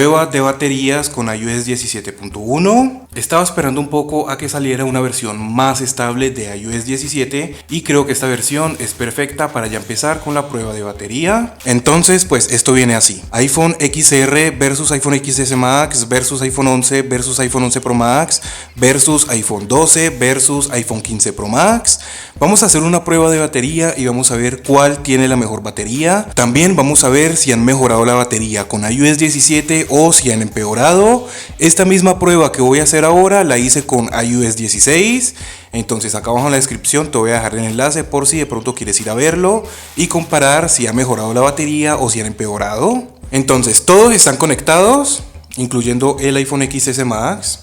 prueba de baterías con iOS 17.1. Estaba esperando un poco a que saliera una versión más estable de iOS 17 y creo que esta versión es perfecta para ya empezar con la prueba de batería. Entonces pues esto viene así: iPhone XR versus iPhone XS Max versus iPhone 11 versus iPhone 11 Pro Max versus iPhone 12 versus iPhone 15 Pro Max. Vamos a hacer una prueba de batería y vamos a ver cuál tiene la mejor batería. También vamos a ver si han mejorado la batería con iOS 17 o si han empeorado. Esta misma prueba que voy a hacer ahora la hice con iOS 16. Entonces acá abajo en la descripción te voy a dejar el enlace por si de pronto quieres ir a verlo y comparar si ha mejorado la batería o si han empeorado. Entonces todos están conectados, incluyendo el iPhone XS Max.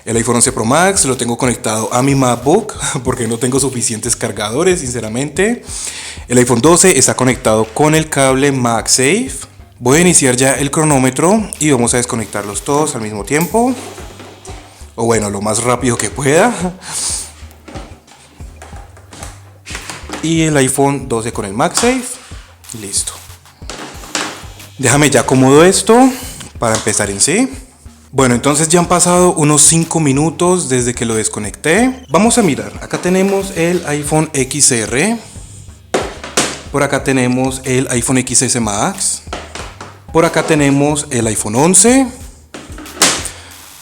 El iPhone 11 Pro Max lo tengo conectado a mi MacBook porque no tengo suficientes cargadores, sinceramente. El iPhone 12 está conectado con el cable MagSafe. Voy a iniciar ya el cronómetro y vamos a desconectarlos todos al mismo tiempo. O bueno, lo más rápido que pueda. Y el iPhone 12 con el MagSafe. Listo. Déjame ya acomodo esto para empezar en sí. Bueno, entonces ya han pasado unos 5 minutos desde que lo desconecté. Vamos a mirar. Acá tenemos el iPhone XR. Por acá tenemos el iPhone XS Max. Por acá tenemos el iPhone 11.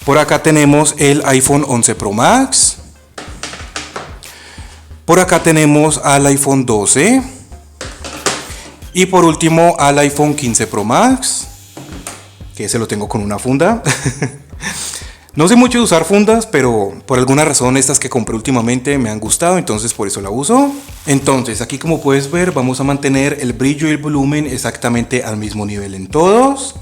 Por acá tenemos el iPhone 11 Pro Max. Por acá tenemos al iPhone 12. Y por último al iPhone 15 Pro Max, que ese lo tengo con una funda. No sé mucho de usar fundas, pero por alguna razón estas que compré últimamente me han gustado, entonces por eso la uso. Entonces aquí, como puedes ver, vamos a mantener el brillo y el volumen exactamente al mismo nivel en todos.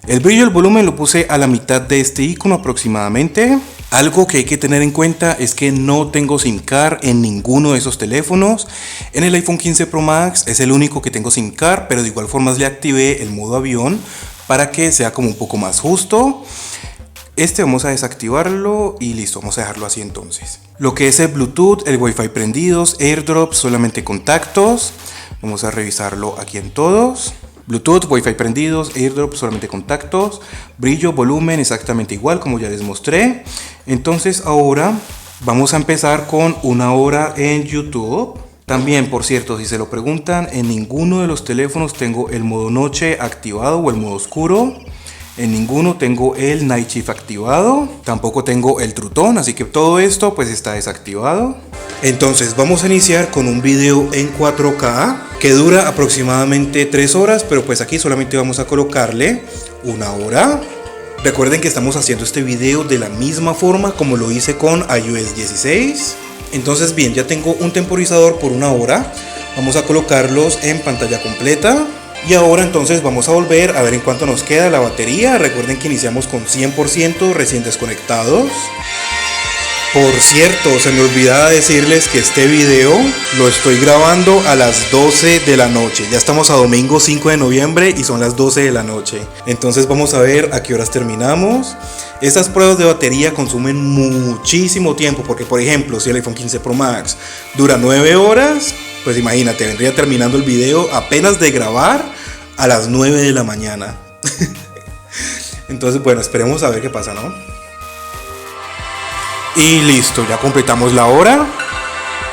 El brillo y el volumen lo puse a la mitad de este icono aproximadamente. Algo que hay que tener en cuenta es que no tengo SIM card en ninguno de esos teléfonos. En el iPhone 15 Pro Max es el único que tengo SIM card, pero de igual forma le activé el modo avión para que sea como un poco más justo. Vamos a desactivarlo y listo, vamos a dejarlo así entonces. Lo que es el Bluetooth, el Wi-Fi prendidos, AirDrop, solamente contactos. Vamos a revisarlo aquí en todos. Bluetooth, Wi-Fi prendidos, AirDrop, solamente contactos, brillo, volumen, exactamente igual como ya les mostré. Entonces ahora vamos a empezar con una hora en YouTube. También, por cierto, si se lo preguntan, en ninguno de los teléfonos tengo el modo noche activado o el modo oscuro. En ninguno tengo el Night Shift activado. Tampoco tengo el True Tone, así que todo esto pues está desactivado. Entonces vamos a iniciar con un video en 4K que dura aproximadamente 3 horas, pero pues aquí solamente vamos a colocarle una hora. Recuerden que estamos haciendo este video de la misma forma como lo hice con iOS 16. Entonces bien, ya tengo un temporizador por una hora. Vamos a colocarlos en pantalla completa. Y ahora entonces vamos a volver a ver en cuánto nos queda la batería. Recuerden que iniciamos con 100% recién desconectados. Por cierto, se me olvidaba decirles que este video lo estoy grabando a las 12 de la noche. Ya estamos a domingo 5 de noviembre y son las 12 de la noche. Entonces vamos a ver a qué horas terminamos. Estas pruebas de batería consumen muchísimo tiempo porque, por ejemplo, si el iPhone 15 Pro Max dura 9 horas, pues imagínate, vendría terminando el video apenas de grabar a las 9 de la mañana. Entonces, bueno, esperemos a ver qué pasa, ¿no? Y listo, ya completamos la hora.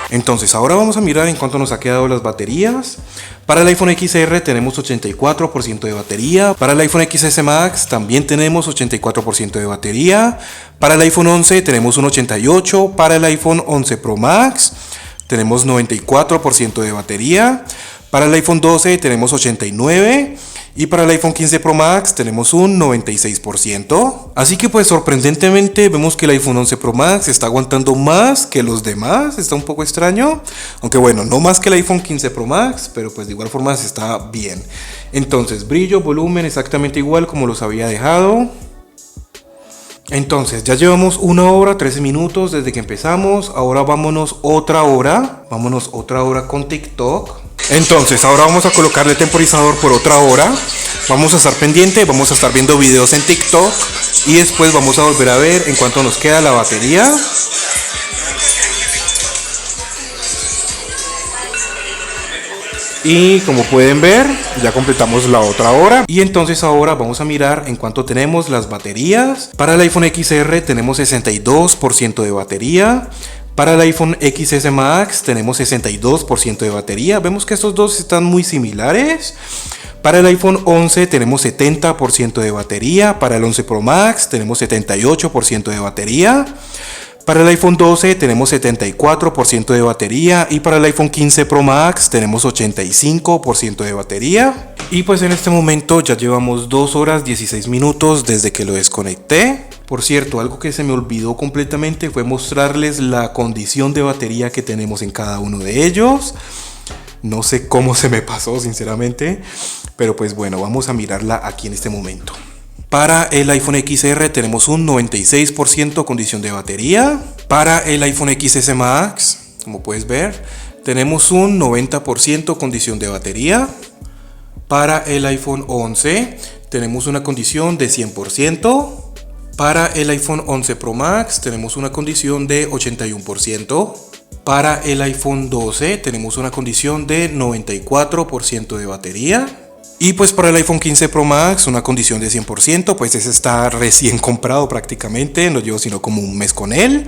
Entonces ahora vamos a mirar en cuánto nos ha quedado las baterías. Para el iPhone XR tenemos 84% de batería. Para el iPhone XS Max también tenemos 84% de batería. Para el iPhone 11 tenemos un 88%. Para el iPhone 11 Pro Max tenemos 94% de batería. Para el iPhone 12 tenemos 89%. Y para el iPhone 15 Pro Max tenemos un 96%. Así que pues sorprendentemente vemos que el iPhone 11 Pro Max está aguantando más que los demás. Está un poco extraño. Aunque bueno, no más que el iPhone 15 Pro Max, pero pues de igual forma está bien. Entonces brillo, volumen exactamente igual como los había dejado. Entonces ya llevamos 1 hora 13 minutos desde que empezamos. Ahora vámonos otra hora. Vámonos otra hora con TikTok. Entonces ahora vamos a colocarle temporizador por otra hora. Vamos a estar pendiente, vamos a estar viendo videos en TikTok. Y después vamos a volver a ver en cuánto nos queda la batería. Y como pueden ver, ya completamos la otra hora. Y entonces ahora vamos a mirar en cuánto tenemos las baterías. Para el iPhone XR tenemos 62% de batería. Para el iPhone XS Max tenemos 62% de batería. Vemos que estos dos están muy similares. Para el iPhone 11 tenemos 70% de batería. Para el 11 Pro Max tenemos 78% de batería. Para el iPhone 12 tenemos 74% de batería y para el iPhone 15 Pro Max tenemos 85% de batería. Y pues en este momento ya llevamos 2 horas 16 minutos desde que lo desconecté. Por cierto, algo que se me olvidó completamente fue mostrarles la condición de batería que tenemos en cada uno de ellos. No sé cómo se me pasó sinceramente, pero pues bueno, vamos a mirarla aquí en este momento. Para el iPhone XR tenemos un 96% condición de batería. Para el iPhone XS Max, como puedes ver, tenemos un 90% condición de batería. Para el iPhone 11 tenemos una condición de 100%. Para el iPhone 11 Pro Max tenemos una condición de 81%. Para el iPhone 12 tenemos una condición de 94% de batería. Y pues para el iPhone 15 Pro Max una condición de 100%, pues ese está recién comprado prácticamente, no llevo sino como un mes con él.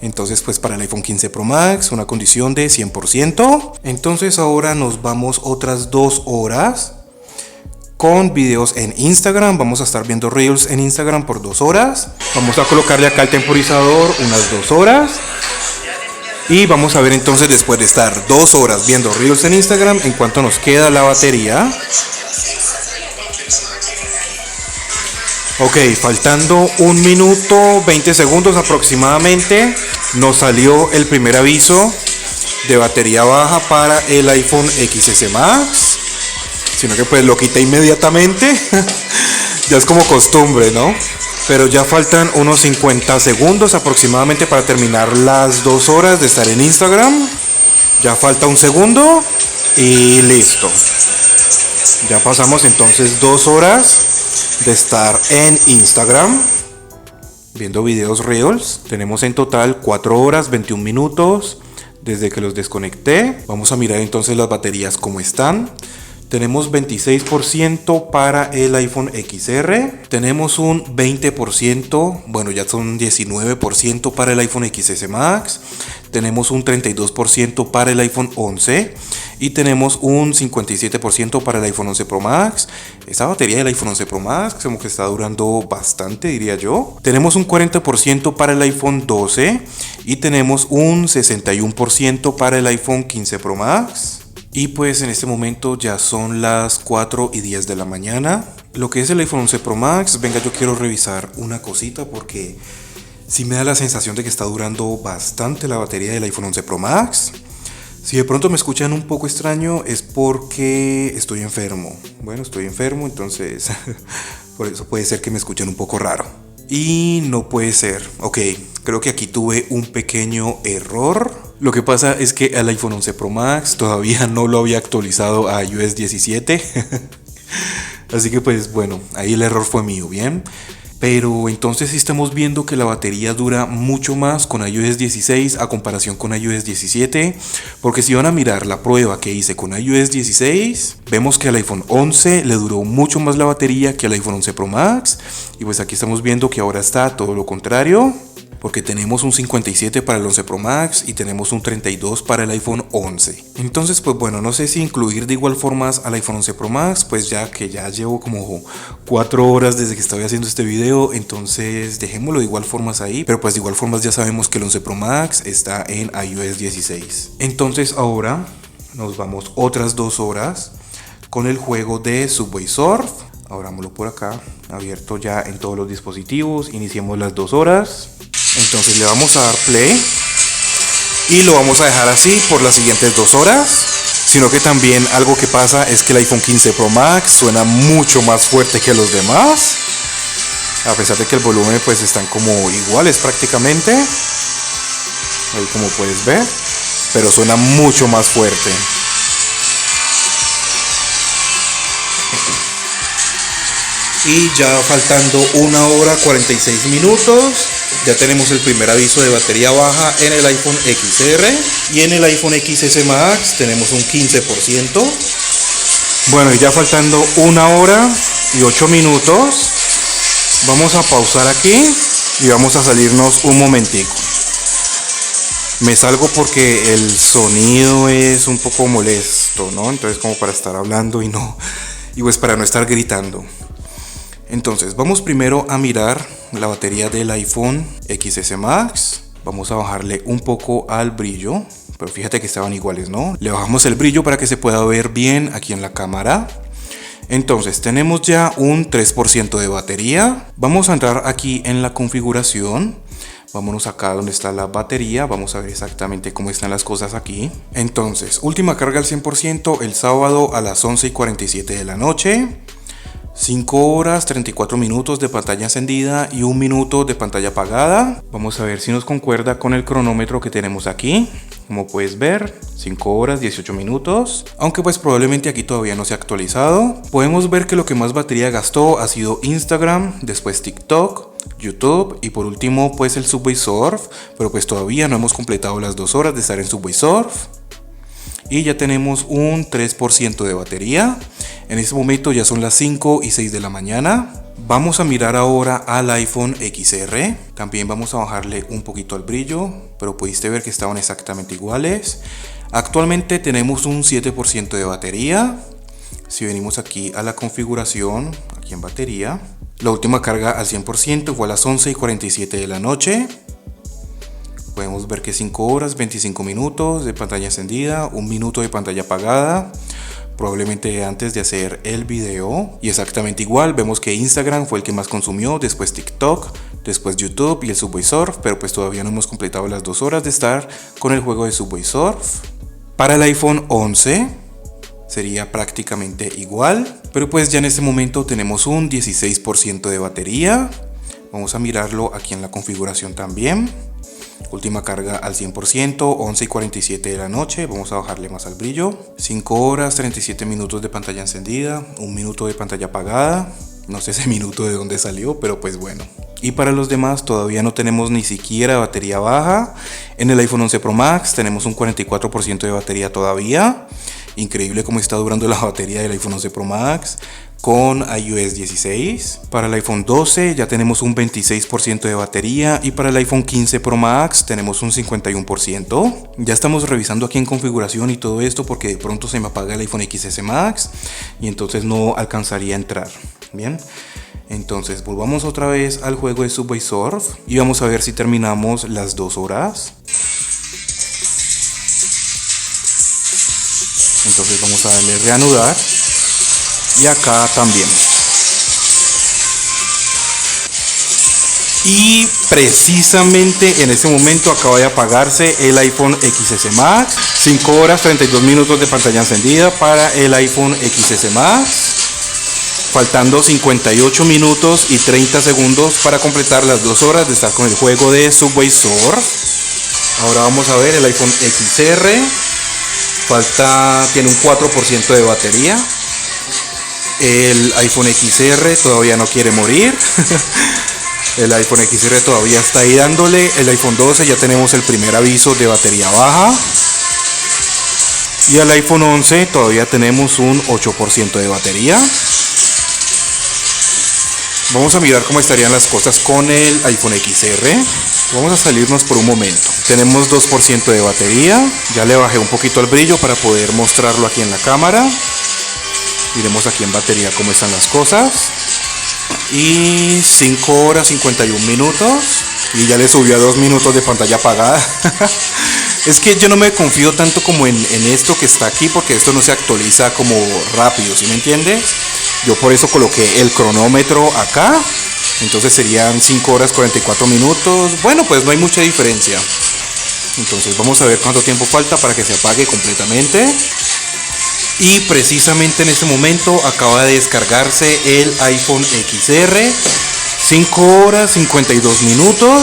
Entonces pues para el iPhone 15 Pro Max una condición de 100%. Entonces ahora nos vamos otras 2 horas con videos en Instagram. Vamos a estar viendo Reels en Instagram por 2 horas. Vamos a colocarle acá el temporizador unas 2 horas. Y vamos a ver entonces después de estar 2 horas viendo Reels en Instagram en cuánto nos queda la batería. Ok, faltando 1 minuto 20 segundos aproximadamente, nos salió el primer aviso de batería baja para el iPhone XS Max. Sino que pues lo quité inmediatamente. Ya es como costumbre, ¿no? Pero ya faltan unos 50 segundos aproximadamente para terminar las 2 horas de estar en Instagram. Ya falta 1 segundo y listo. Ya pasamos entonces 2 horas de estar en Instagram viendo videos Reels. Tenemos en total 4 horas 21 minutos desde que los desconecté. Vamos a mirar entonces las baterías cómo están. Tenemos 26% para el iPhone XR. Tenemos un 20%, bueno ya son 19% para el iPhone XS Max. Tenemos un 32% para el iPhone 11. Y tenemos un 57% para el iPhone 11 Pro Max. Esta batería del iPhone 11 Pro Max como que está durando bastante, diría yo. Tenemos un 40% para el iPhone 12. Y tenemos un 61% para el iPhone 15 Pro Max. Y pues en este momento ya son las 4:10 de la mañana. Lo que es el iPhone 11 Pro Max, venga, yo quiero revisar una cosita porque sí me da la sensación de que está durando bastante la batería del iPhone 11 Pro Max. Si de pronto me escuchan un poco extraño es porque estoy enfermo. Bueno, estoy enfermo, entonces por eso puede ser que me escuchen un poco raro. Y no puede ser. Ok, creo que aquí tuve un pequeño error. Lo que pasa es que el iPhone 11 Pro Max todavía no lo había actualizado a iOS 17. Así que pues bueno, ahí el error fue mío, ¿bien? Pero entonces sí estamos viendo que la batería dura mucho más con iOS 16 a comparación con iOS 17. Porque si van a mirar la prueba que hice con iOS 16, vemos que al iPhone 11 le duró mucho más la batería que al iPhone 11 Pro Max. Y pues aquí estamos viendo que ahora está todo lo contrario. Porque tenemos un 57 para el 11 Pro Max y tenemos un 32 para el iPhone 11. Entonces pues bueno, no sé si incluir de igual formas al iPhone 11 Pro Max, pues ya que ya llevo como 4 horas desde que estoy haciendo este video, entonces dejémoslo de igual formas ahí. Pero pues de igual formas ya sabemos que el 11 Pro Max está en iOS 16. Entonces ahora nos vamos otras 2 horas con el juego de Subway Surf. Abrámoslo por acá, abierto ya en todos los dispositivos. Iniciemos las 2 horas. Entonces le vamos a dar play y lo vamos a dejar así por las siguientes 2 horas. Sino que también algo que pasa es que el iPhone 15 Pro Max suena mucho más fuerte que los demás. A pesar de que el volumen pues están como iguales prácticamente. Ahí como puedes ver. Pero suena mucho más fuerte. Y ya faltando 1 hora 46 minutos, ya tenemos el primer aviso de batería baja en el iPhone XR. Y en el iPhone XS Max tenemos un 15%. Bueno, y ya faltando 1 hora y 8 minutos, vamos a pausar aquí y vamos a salirnos un momentico. Me salgo porque el sonido es un poco molesto, ¿no? Entonces como para estar hablando y pues para no estar gritando. Entonces vamos primero a mirar la batería del iPhone XS Max. Vamos a bajarle un poco al brillo, pero fíjate que estaban iguales, ¿no? Le bajamos el brillo para que se pueda ver bien aquí en la cámara. Entonces tenemos ya un 3% de batería. Vamos a entrar aquí en la configuración. Vámonos acá donde está la batería, vamos a ver exactamente cómo están las cosas aquí. Entonces, última carga al 100% el sábado a las 11:47 de la noche. 5 horas 34 minutos de pantalla encendida y 1 minuto de pantalla apagada. Vamos a ver si nos concuerda con el cronómetro que tenemos aquí. Como puedes ver, 5 horas 18 minutos. Aunque pues probablemente aquí todavía no se ha actualizado. Podemos ver que lo que más batería gastó ha sido Instagram, después TikTok, YouTube y por último pues el Subway Surf, pero pues todavía no hemos completado las 2 horas de estar en Subway Surf y ya tenemos un 3% de batería. En este momento ya son las 5:06 de la mañana. Vamos a mirar ahora al iPhone XR. También vamos a bajarle un poquito al brillo, pero pudiste ver que estaban exactamente iguales. Actualmente tenemos un 7% de batería. Si venimos aquí a la configuración, aquí en batería, la última carga al 100% fue a las 11:47 de la noche. Podemos ver que 5 horas 25 minutos de pantalla encendida, 1 minuto de pantalla apagada, probablemente antes de hacer el video. Y exactamente igual, vemos que Instagram fue el que más consumió, después TikTok, después YouTube y el Subway Surf, pero pues todavía no hemos completado las 2 horas de estar con el juego de Subway Surf. Para el iPhone 11 sería prácticamente igual, pero pues ya en este momento tenemos un 16% de batería. Vamos a mirarlo aquí en la configuración también. Última carga al 100%, 11:47 de la noche. Vamos a bajarle más al brillo. 5 horas 37 minutos de pantalla encendida, 1 minuto de pantalla apagada. No sé ese minuto de dónde salió, pero pues bueno. Y para los demás todavía no tenemos ni siquiera batería baja. En el iPhone 11 Pro Max tenemos un 44% de batería todavía. Increíble cómo está durando la batería del iPhone 11 Pro Max con iOS 16. Para el iPhone 12 ya tenemos un 26% de batería y para el iPhone 15 Pro Max tenemos un 51%. Ya estamos revisando aquí en configuración y todo esto porque de pronto se me apaga el iPhone XS Max y entonces no alcanzaría a entrar. Bien, entonces volvamos otra vez al juego de Subway Surf y vamos a ver si terminamos las 2 horas. Entonces vamos a darle reanudar y acá también. Y precisamente en este momento acaba de apagarse el iPhone XS Max. 5 horas 32 minutos de pantalla encendida para el iPhone XS Max. Faltando 58 minutos y 30 segundos para completar las 2 horas de estar con el juego de Subway Surf. Ahora vamos a ver el iPhone XR. Tiene un 4% de batería. El iPhone XR todavía no quiere morir. El iPhone XR todavía está ahí dándole. El iPhone 12 ya tenemos el primer aviso de batería baja. Y el iPhone 11 todavía tenemos un 8% de batería. Vamos a mirar cómo estarían las cosas con el iPhone XR. Vamos a salirnos por un momento. Tenemos 2% de batería. Ya le bajé un poquito el brillo para poder mostrarlo aquí en la cámara. Miremos aquí en batería cómo están las cosas. Y 5 horas 51 minutos. Y ya le subió a 2 minutos de pantalla apagada. Es que yo no me confío tanto como en esto que está aquí, porque esto no se actualiza como rápido, ¿sí me entiendes? Yo por eso coloqué el cronómetro acá. Entonces serían 5 horas 44 minutos. Bueno, pues no hay mucha diferencia. Entonces vamos a ver cuánto tiempo falta para que se apague completamente. Y precisamente en este momento acaba de descargarse el iPhone XR. 5 horas 52 minutos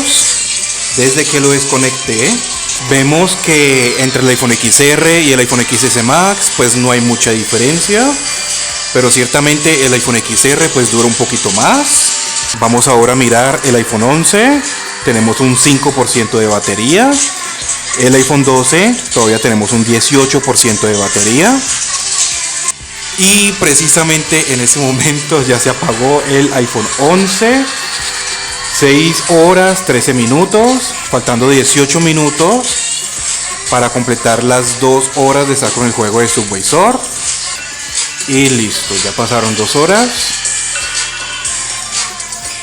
desde que lo desconecté. Vemos que entre el iPhone XR y el iPhone XS Max pues no hay mucha diferencia, pero ciertamente el iPhone XR pues dura un poquito más. Vamos ahora a mirar el iPhone 11. Tenemos un 5% de batería. El iPhone 12 todavía tenemos un 18% de batería. Y precisamente en ese momento ya se apagó el iPhone 11. 6 horas 13 minutos, faltando 18 minutos para completar las 2 horas de estar con el juego de Subway Surf. Y listo, ya pasaron 2 horas.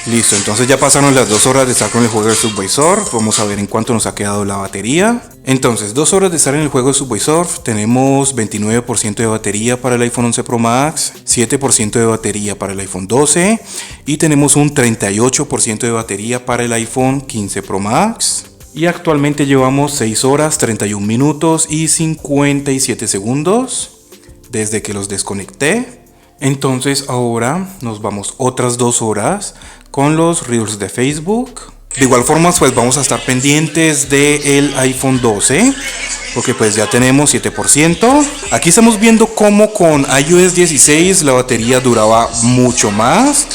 Listo, entonces ya pasaron las 2 horas de estar con el juego de Subway Surf. Vamos a ver en cuánto nos ha quedado la batería. Entonces, 2 horas de estar en el juego de Subway Surf. Tenemos 29% de batería para el iPhone 11 Pro Max, 7% de batería para el iPhone 12 y tenemos un 38% de batería para el iPhone 15 Pro Max. Y actualmente llevamos 6 horas 31 minutos y 57 segundos desde que los desconecté. Entonces ahora nos vamos otras 2 horas con los Reels de Facebook. De igual forma pues vamos a estar pendientes del iPhone 12 porque pues ya tenemos 7%. Aquí estamos viendo cómo con iOS 16 la batería duraba mucho más.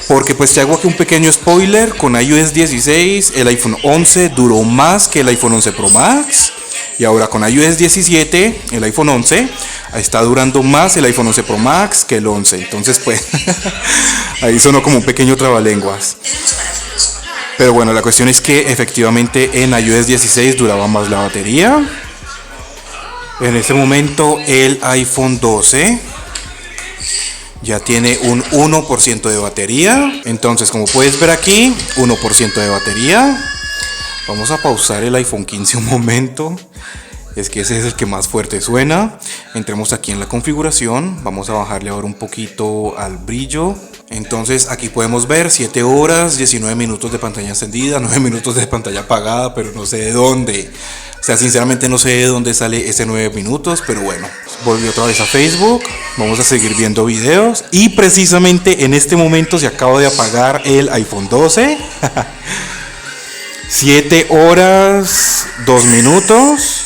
Porque pues te hago aquí un pequeño spoiler, con iOS 16 el iPhone 11 duró más que el iPhone 11 Pro Max. Y ahora con iOS 17, el iPhone 11, está durando más el iPhone 11 Pro Max que el 11. Entonces pues ahí sonó como un pequeño trabalenguas. Pero bueno, la cuestión es que efectivamente en iOS 16 duraba más la batería. En este momento el iPhone 12 ya tiene un 1% de batería. Entonces, como puedes ver aquí, 1% de batería. Vamos a pausar el iPhone 15 un momento. Es que ese es el que más fuerte suena. Entremos aquí en la configuración. Vamos a bajarle ahora un poquito al brillo. Entonces aquí podemos ver 7 horas, 19 minutos de pantalla encendida, 9 minutos de pantalla apagada, pero no sé de dónde. O sea, sinceramente no sé de dónde sale ese 9 minutos, pero bueno. Volví otra vez a Facebook. Vamos a seguir viendo videos. Y precisamente en este momento se acaba de apagar el iPhone 12. 7 horas, 2 minutos.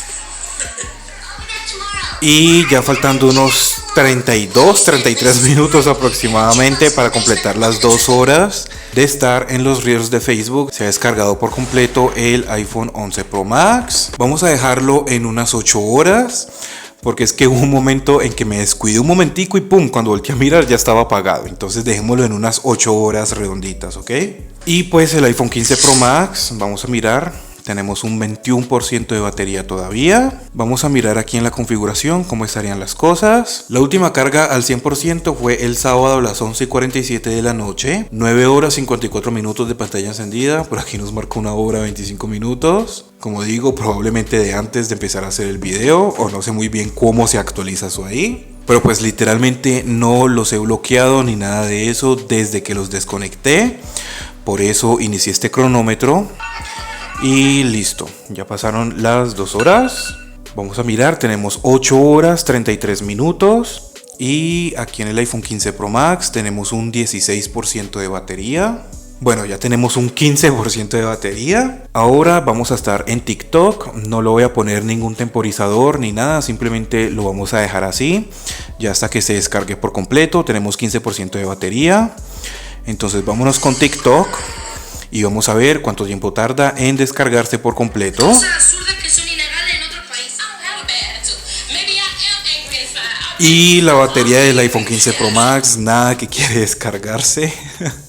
Y ya faltando unos 33 minutos aproximadamente para completar las 2 horas de estar en los Reels de Facebook. Se ha descargado por completo el iPhone 11 Pro Max. Vamos a dejarlo en unas 8 horas. Porque es que hubo un momento en que me descuidé un momentico y pum, cuando volteé a mirar ya estaba apagado. Entonces dejémoslo en unas 8 horas redonditas, ¿ok? Y pues el iPhone 15 Pro Max, vamos a mirar. Tenemos un 21% de batería todavía. Vamos a mirar aquí en la configuración cómo estarían las cosas. La última carga al 100% fue el sábado a las 11:47 de la noche. 9 horas 54 minutos de pantalla encendida. Por aquí nos marca 1 hora 25 minutos. Como digo, probablemente de antes de empezar a hacer el video. O no sé muy bien cómo se actualiza eso ahí. Pero pues literalmente no los he bloqueado ni nada de eso desde que los desconecté. Por eso inicié este cronómetro. Y listo, ya pasaron las 2 horas. Vamos a mirar, tenemos 8 horas 33 minutos. Y aquí en el iPhone 15 Pro Max tenemos un 16% de batería. Bueno, ya tenemos un 15% de batería. Ahora vamos a estar en TikTok. No lo voy a poner ningún temporizador ni nada. Simplemente lo vamos a dejar así. Ya hasta que se descargue por completo. Tenemos 15% de batería. Entonces vámonos con TikTok. Y vamos a ver cuánto tiempo tarda en descargarse por completo. Y la batería del iPhone 15 Pro Max, nada que quiere descargarse.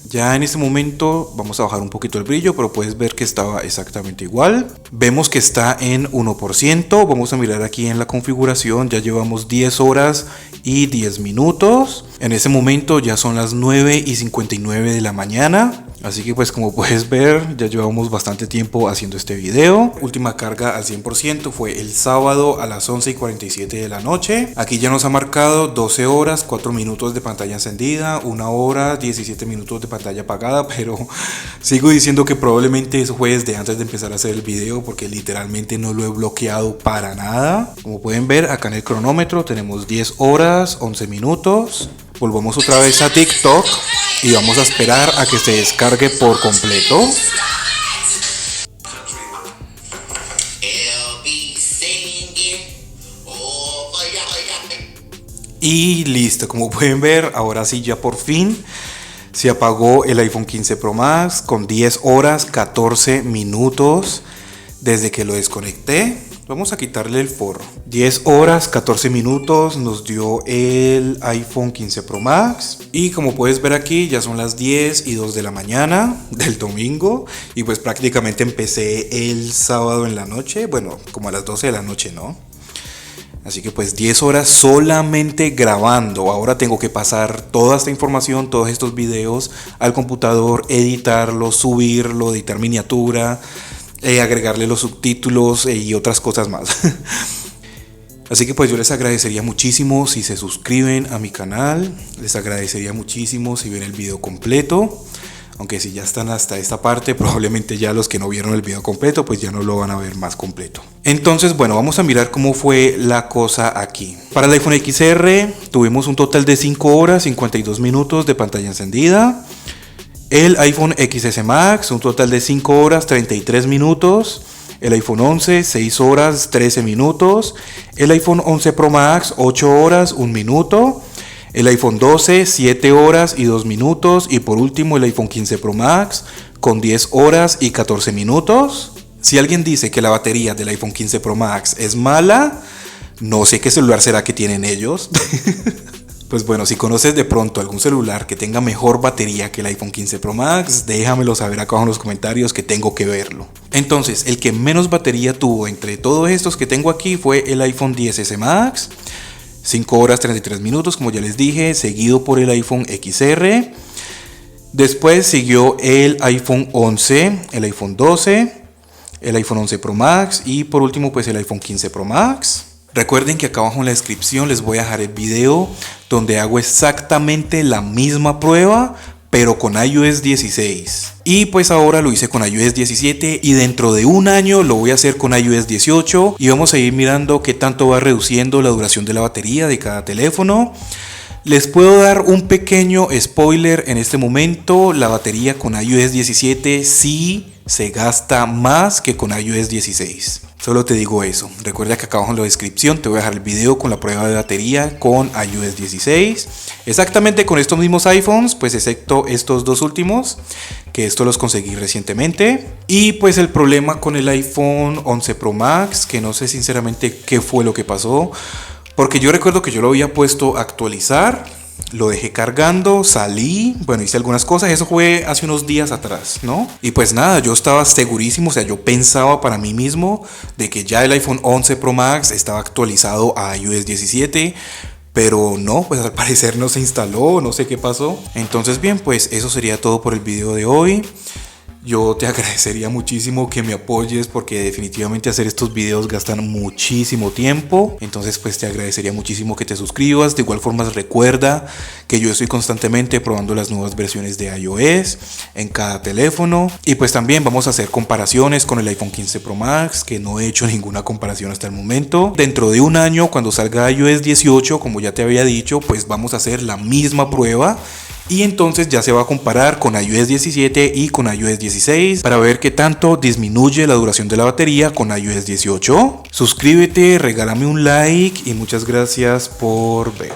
Ya en este momento vamos a bajar un poquito el brillo, pero puedes ver que estaba exactamente igual. Vemos que está en 1%. Vamos a mirar aquí en la configuración. Ya llevamos 10 horas y 10 minutos. En ese momento ya son las 9:59 de la mañana. Así que pues como puedes ver ya llevamos bastante tiempo haciendo este video. Última carga al 100% fue el sábado a las 11:47 de la noche. Aquí ya nos ha marcado 12 horas 4 minutos de pantalla encendida, 1 hora 17 minutos de pantalla apagada, pero sigo diciendo que probablemente eso fue desde antes de empezar a hacer el video porque literalmente no lo he bloqueado para nada. Como pueden ver acá en el cronómetro tenemos 10 horas 11 minutos. Volvamos otra vez a TikTok y vamos a esperar a que se descargue por completo. Y listo, como pueden ver, ahora sí ya por fin se apagó el iPhone 15 Pro Max con 10 horas 14 minutos desde que lo desconecté. Vamos a quitarle el forro. 10 horas 14 minutos nos dio el iPhone 15 Pro Max. Y como puedes ver aquí, ya son las 10:02 de la mañana del domingo. Y pues prácticamente empecé el sábado en la noche. Bueno, como a las 12 de la noche, ¿no? Así que pues 10 horas solamente grabando. Ahora tengo que pasar toda esta información, todos estos videos al computador, editarlo, subirlo, editar miniatura, agregarle los subtítulos y otras cosas más. Así que pues yo les agradecería muchísimo si se suscriben a mi canal. Les agradecería muchísimo si ven el video completo. Aunque si ya están hasta esta parte, probablemente ya los que no vieron el video completo, pues ya no lo van a ver más completo. Entonces, bueno, vamos a mirar cómo fue la cosa aquí. Para el iPhone XR tuvimos un total de 5 horas 52 minutos de pantalla encendida. El iPhone XS Max, un total de 5 horas 33 minutos. El iPhone 11, 6 horas 13 minutos. El iPhone 11 Pro Max, 8 horas 1 minuto. El iPhone 12, 7 horas y 2 minutos. Y por último el iPhone 15 Pro Max con 10 horas y 14 minutos. Si alguien dice que la batería del iPhone 15 Pro Max es mala, no sé qué celular será que tienen ellos. Pues bueno, si conoces de pronto algún celular que tenga mejor batería que el iPhone 15 Pro Max, déjamelo saber acá en los comentarios que tengo que verlo. Entonces, el que menos batería tuvo entre todos estos que tengo aquí fue el iPhone XS Max. 5 horas 33 minutos, como ya les dije, seguido por el iPhone XR. Después siguió el iPhone 11, el iPhone 12, el iPhone 11 Pro Max y por último pues el iPhone 15 Pro Max. Recuerden que acá abajo en la descripción les voy a dejar el video donde hago exactamente la misma prueba, pero con iOS 16. Y pues ahora lo hice con iOS 17 y dentro de un año lo voy a hacer con iOS 18 y vamos a ir mirando qué tanto va reduciendo la duración de la batería de cada teléfono. Les puedo dar un pequeño spoiler en este momento: la batería con iOS 17 sí se gasta más que con iOS 16. Solo te digo eso. Recuerda que acá abajo en la descripción te voy a dejar el video con la prueba de batería con iOS 16. Exactamente con estos mismos iPhones, pues excepto estos dos últimos, que estos los conseguí recientemente. Y pues el problema con el iPhone 11 Pro Max, que no sé sinceramente qué fue lo que pasó. Porque yo recuerdo que yo lo había puesto a actualizar, lo dejé cargando, salí, bueno, hice algunas cosas, eso fue hace unos días atrás, ¿no? Y pues nada, yo estaba segurísimo, o sea, yo pensaba para mí mismo de que ya el iPhone 11 Pro Max estaba actualizado a iOS 17, pero no, pues al parecer no se instaló, no sé qué pasó. Entonces bien, pues eso sería todo por el video de hoy. Yo te agradecería muchísimo que me apoyes porque definitivamente hacer estos videos gastan muchísimo tiempo. Entonces pues te agradecería muchísimo que te suscribas. De igual forma recuerda que yo estoy constantemente probando las nuevas versiones de iOS en cada teléfono. Y pues también vamos a hacer comparaciones con el iPhone 15 Pro Max, que no he hecho ninguna comparación hasta el momento. Dentro de un año, cuando salga iOS 18, como ya te había dicho, pues vamos a hacer la misma prueba. Y entonces ya se va a comparar con iOS 17 y con iOS 16 para ver qué tanto disminuye la duración de la batería con iOS 18. Suscríbete, regálame un like y muchas gracias por ver.